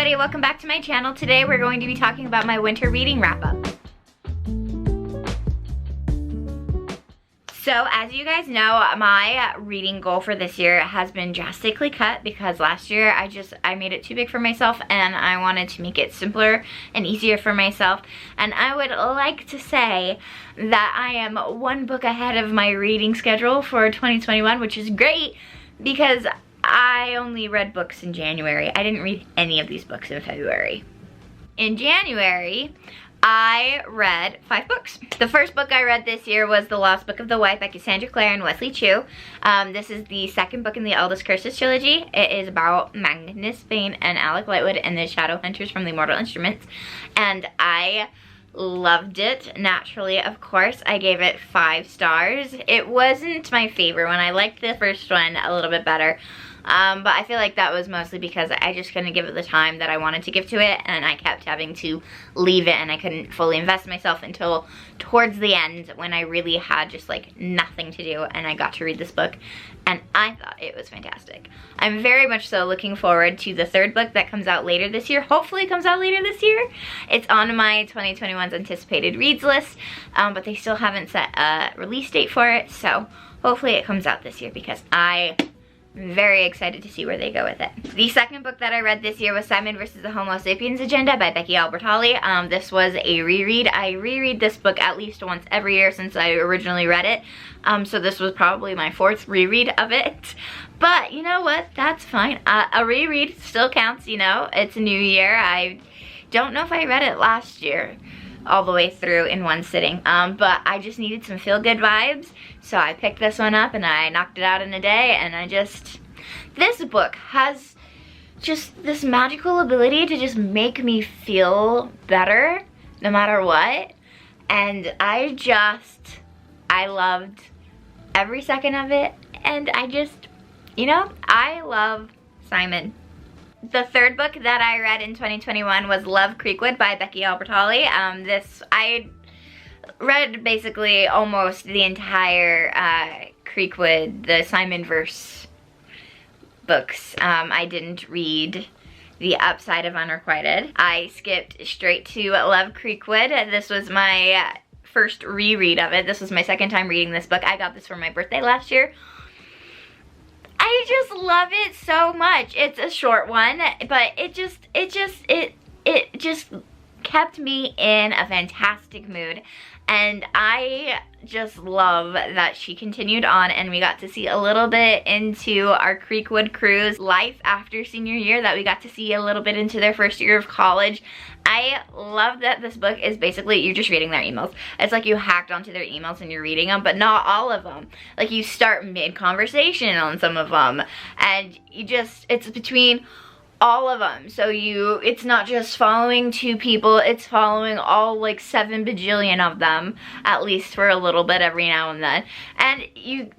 everybody, welcome back to my channel. Today we're going to be talking about my winter reading wrap-up. So as you guys know, my reading goal for this year has been drastically cut because last year I made it too big for myself and I wanted to make it simpler and easier for myself. And I would like to say that I am one book ahead of my reading schedule for 2021, which is great because I only read books in January. I didn't read any of these books in February. In January, I read 5 books. The first book I read this year was The Lost Book of the Wife by Cassandra Clare and Wesley Chu. This is the second book in the Eldest Curses trilogy. It is about Magnus Vane and Alec Lightwood and the Shadow Hunters from the Immortal Instruments. And I loved it. Naturally, of course, I gave it 5 stars. It wasn't my favorite one. I liked the first one a little bit better. But I feel like that was mostly because I just couldn't give it the time that I wanted to give to it, and I kept having to leave it, and I couldn't fully invest myself until towards the end when I really had just like nothing to do, and I got to read this book, and I thought it was fantastic. I'm very much so looking forward to the third book that comes out later this year. Hopefully it comes out later this year. It's on my 2021's anticipated reads list, but they still haven't set a release date for it, so hopefully it comes out this year because I'm very excited to see where they go with it. The second book that I read this year was Simon vs. the Homo Sapiens Agenda by Becky Albertalli. This was a reread. I reread this book at least once every year since I originally read it. So this was probably my 4th reread of it. But you know what? That's fine. A reread still counts, you know. It's a new year. I don't know if I read it last year all the way through in one sitting, but I just needed some feel-good vibes, so I picked this one up and I knocked it out in a day, and this book has just this magical ability to just make me feel better no matter what, and I loved every second of it, and you know, I love Simon. The third book that I read in 2021 was Love Creekwood by Becky Albertalli. I read basically almost the entire Creekwood, the Simon verse books. I didn't read The Upside of Unrequited. I skipped straight to Love Creekwood. This was my first reread of it. This was my second time reading this book. I got this for my birthday last year. I just love it so much. It's a short one, but it just kept me in a fantastic mood. And I just love that she continued on and we got to see a little bit into our Creekwood crew's life after senior year, that we got to see a little bit into their first year of college. I love that this book is basically, you're just reading their emails. It's like you hacked onto their emails and you're reading them, but not all of them. Like you start mid-conversation on some of them, and it's between all of them. So it's not just following 2 people, it's following all like 7 bajillion of them, at least for a little bit every now and then. And you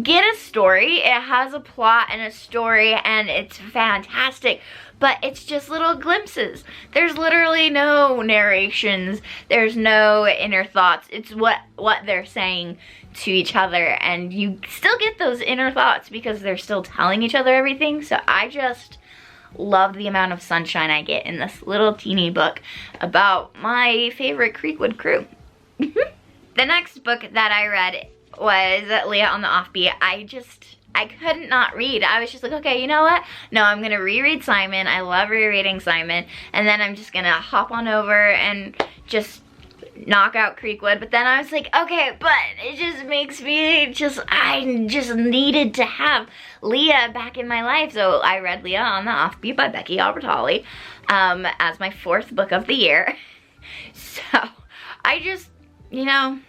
get a story, it has a plot and a story, and it's fantastic, but it's just little glimpses. There's literally no narrations, there's no inner thoughts. It's what they're saying to each other, and you still get those inner thoughts because they're still telling each other everything. So I just love the amount of sunshine I get in this little teeny book about my favorite Creekwood crew. The next book that I read was Leah on the Offbeat. I couldn't not read. I was just like, okay, you know what? No, I'm gonna reread Simon. I love rereading Simon. And then I'm just gonna hop on over and just knock out Creekwood. But then I was like, okay, but it just makes me I just needed to have Leah back in my life. So I read Leah on the Offbeat by Becky Albertalli as my 4th book of the year. So you know,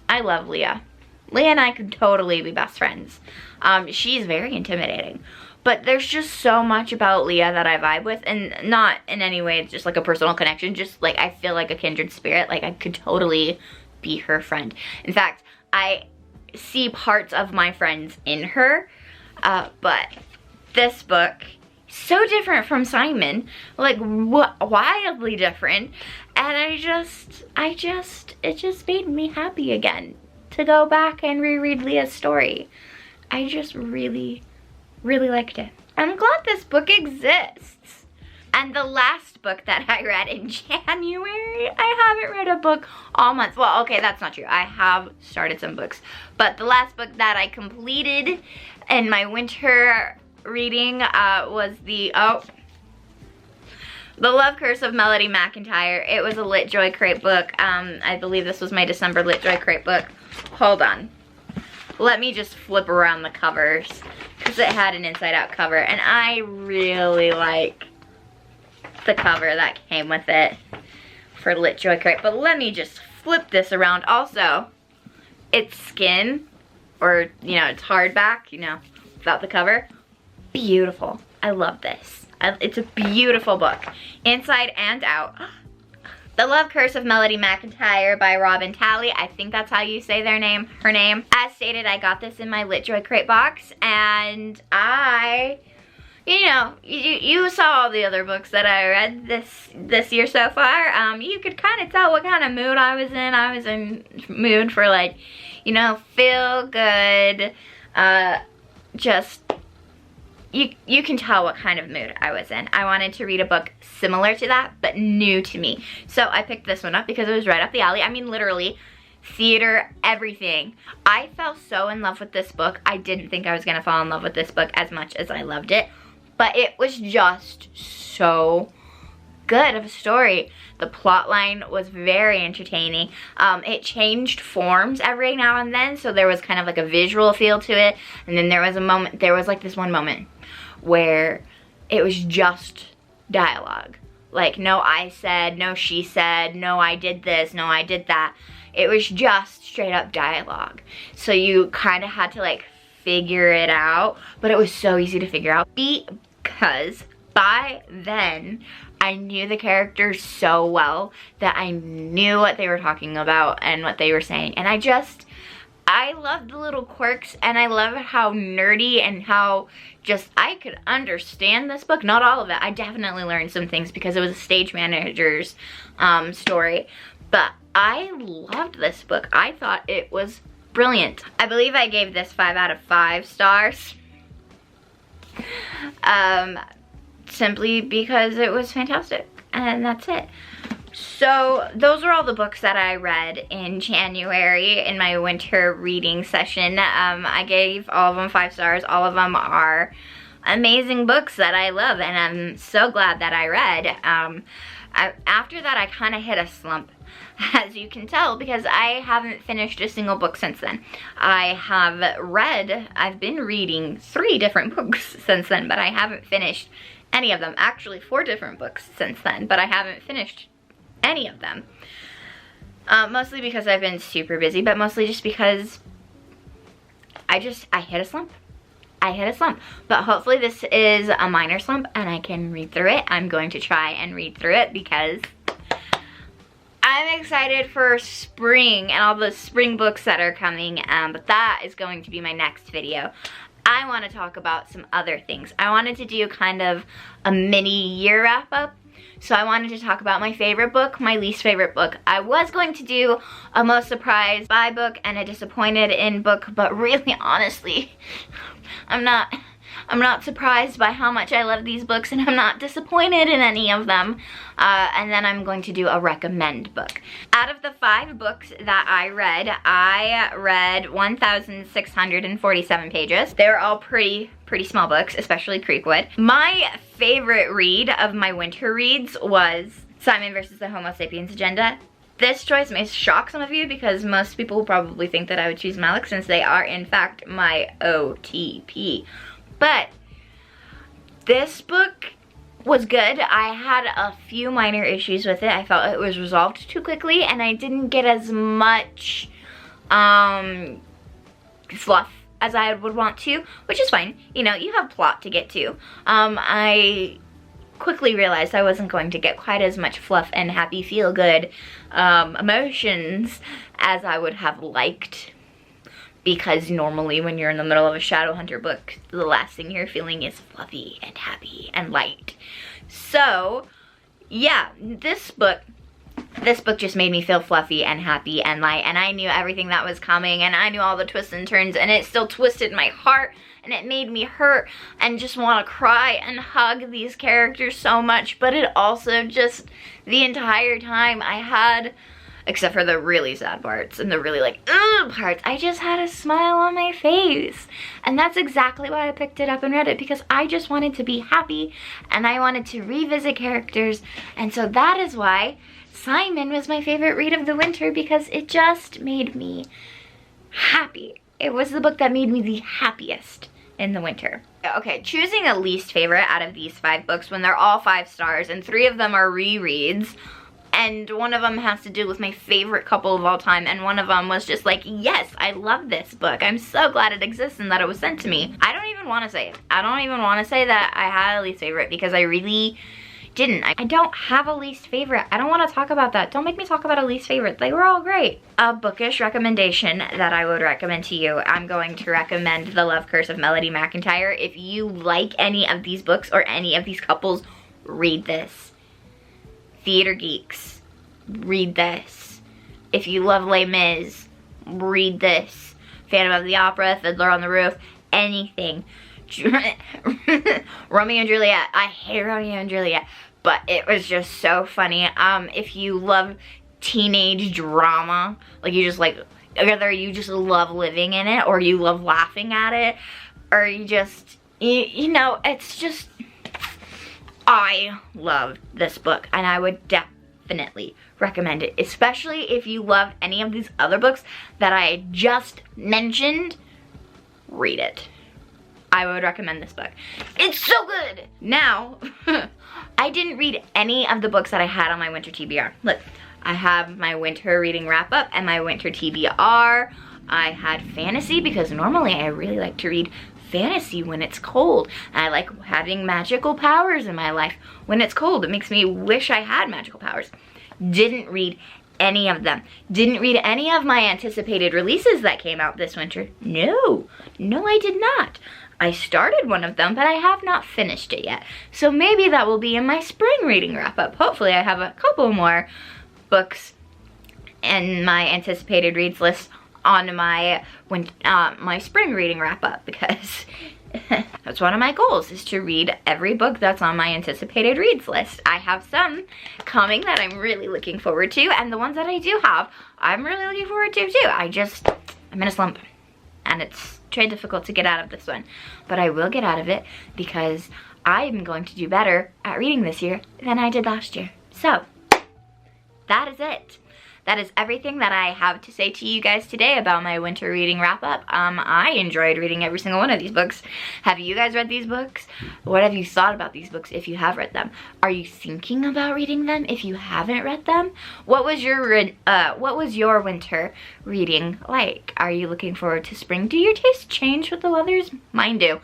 I love Leah. Leah and I could totally be best friends. She's very intimidating, but there's just so much about Leah that I vibe with, and not in any way it's just like a personal connection, just like I feel like a kindred spirit. Like I could totally be her friend. In fact, I see parts of my friends in her, but this book, so different from Simon, like wildly different, and it just made me happy again to go back and reread Leah's story. I just really, really liked it. I'm glad this book exists. And the last book that I read in January, I haven't read a book all month. Well, okay, that's not true. I have started some books. But the last book that I completed in my winter reading was The Love Curse of Melody McIntyre. It was a Lit Joy Crate book. I believe this was my December Lit Joy Crate book. Hold on. Let me just flip around the covers because it had an inside out cover and I really like the cover that came with it for Lit Joy Crate. But let me just flip this around. Also, it's skin, or you know, it's hardback, you know, without the cover. Beautiful. I love this. It's a beautiful book, inside and out. The Love Curse of Melody McIntyre by Robin Talley. I think that's how you say her name. As stated, I got this in my Lit Joy Crate box, and you know, you saw all the other books that I read this year so far. You could kind of tell what kind of mood I was in. I was in mood for, like, you know, feel good, just, you can tell what kind of mood I was in. I wanted to read a book similar to that, but new to me. So I picked this one up because it was right up the alley. I mean, literally, theater, everything. I fell so in love with this book. I didn't think I was gonna fall in love with this book as much as I loved it, but it was just so good of a story. The plot line was very entertaining. It changed forms every now and then, so there was kind of like a visual feel to it, and then there was like this one moment where it was just dialogue. Like, no I said, no she said, no I did this, no I did that. It was just straight up dialogue. So you kind of had to like figure it out, but it was so easy to figure out because by then I knew the characters so well that I knew what they were talking about and what they were saying. And I love the little quirks, and I love how nerdy and how just I could understand this book. Not all of it. I definitely learned some things because it was a stage manager's story. But I loved this book. I thought it was brilliant. I believe I gave this 5 out of 5 stars. Simply because it was fantastic. And that's it. So those are all the books that I read in January in my winter reading session. I gave all of them 5 stars. All of them are amazing books that I love, and I'm so glad that I read. After that, I kind of hit a slump, as you can tell, because I haven't finished a single book since then. I've been reading 3 different books since then, but I haven't finished any of them. Actually, 4 different books since then, but I haven't finished any of them. Mostly because I've been super busy, but mostly just because I hit a slump. But hopefully this is a minor slump and I can read through it. I'm going to try and read through it because I'm excited for spring and all the spring books that are coming, but that is going to be my next video. I want to talk about some other things. I wanted to do kind of a mini year wrap up. So I wanted to talk about my favorite book, my least favorite book. I was going to do a most surprised by book and a disappointed in book, but really, honestly, I'm not surprised by how much I love these books, and I'm not disappointed in any of them. And then I'm going to do a recommend book. Out of the 5 books that I read 1,647 pages. They're all pretty small books, especially Creekwood. My favorite read of my winter reads was Simon versus the Homo Sapiens Agenda. This choice may shock some of you because most people will probably think that I would choose Malik since they are in fact my OTP. But this book was good. I had a few minor issues with it. I felt it was resolved too quickly and I didn't get as much fluff as I would want to, which is fine. You know, you have plot to get to. I quickly realized I wasn't going to get quite as much fluff and happy feel-good emotions as I would have liked, because normally when you're in the middle of a Shadowhunter book, the last thing you're feeling is fluffy and happy and light. So yeah, this book this book just made me feel fluffy and happy and light, and I knew everything that was coming, and I knew all the twists and turns, and it still twisted my heart, and it made me hurt and just want to cry and hug these characters so much. But it also just, the entire time I had, except for the really sad parts and the really like ugh parts, I just had a smile on my face. And that's exactly why I picked it up and read it, because I just wanted to be happy and I wanted to revisit characters. And so that is why Simon was my favorite read of the winter, because it just made me happy. It was the book that made me the happiest in the winter. Okay, choosing a least favorite out of these 5 books when they're all 5 stars and 3 of them are rereads, and one of them has to do with my favorite couple of all time, and one of them was just like, yes, I love this book. I'm so glad it exists and that it was sent to me. I don't even want to say it. I don't even want to say that I had a least favorite, because I really didn't. I don't have a least favorite. I don't want to talk about that. Don't make me talk about a least favorite. They were all great. A bookish recommendation that I would recommend to you, I'm going to recommend The Love Curse of Melody McIntyre. If you like any of these books or any of these couples, read this. Theater geeks, read this. If you love Les Mis, read this. Phantom of the Opera, Fiddler on the Roof, anything. Romeo and Juliet. I hate Romeo and Juliet, but it was just so funny. If you love teenage drama, like you just like, whether you just love living in it or you love laughing at it, or you just, you know, it's just, I love this book and I would definitely recommend it, especially if you love any of these other books that I just mentioned. Read it. I would recommend this book. It's so good. Now, I didn't read any of the books that I had on my winter TBR. Look, I have my winter reading wrap up and my winter TBR. I had fantasy, because normally I really like to read fantasy when it's cold. I like having magical powers in my life when it's cold. It makes me wish I had magical powers. Didn't read any of them. Didn't read any of my anticipated releases that came out this winter. No, I did not. I started one of them, but I have not finished it yet. So maybe that will be in my spring reading wrap up. Hopefully I have a couple more books in my anticipated reads list on my my spring reading wrap up, because that's one of my goals, is to read every book that's on my anticipated reads list. I have some coming that I'm really looking forward to, and the ones that I do have, I'm really looking forward to too. I'm in a slump, and it's very difficult to get out of this one, but I will get out of it, because I'm going to do better at reading this year than I did last year. So that is it. That is everything that I have to say to you guys today about my winter reading wrap up. I enjoyed reading every single one of these books. Have you guys read these books? What have you thought about these books if you have read them? Are you thinking about reading them if you haven't read them? What was your winter reading like? Are you looking forward to spring? Do your tastes change with the weathers? Mine do.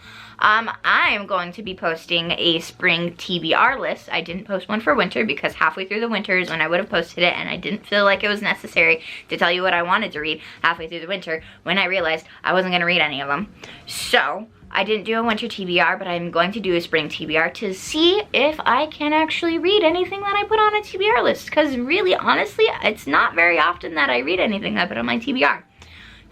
I'm going to be posting a spring TBR list. I didn't post one for winter because halfway through the winter is when I would have posted it, and I didn't feel like it was necessary to tell you what I wanted to read halfway through the winter when I realized I wasn't going to read any of them. So I didn't do a winter TBR, but I'm going to do a spring TBR to see if I can actually read anything that I put on a TBR list, because really, honestly, it's not very often that I read anything I put on my TBR.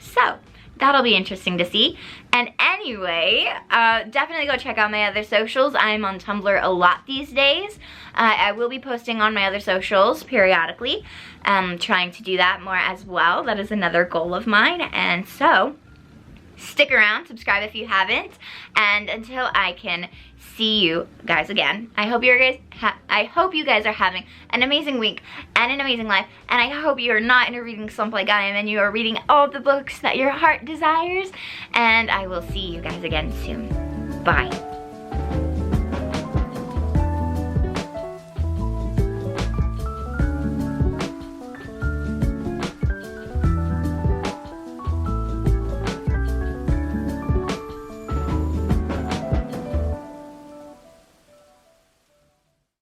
So that'll be interesting to see. And anyway, definitely go check out my other socials. I'm on Tumblr a lot these days. I will be posting on my other socials periodically. Trying to do that more as well. That is another goal of mine. And so, stick around, subscribe if you haven't. And until I can see you guys again, I hope you guys are having an amazing week and an amazing life, and I hope you are not in a reading slump like I am, and you are reading all the books that your heart desires, and I will see you guys again soon. Bye.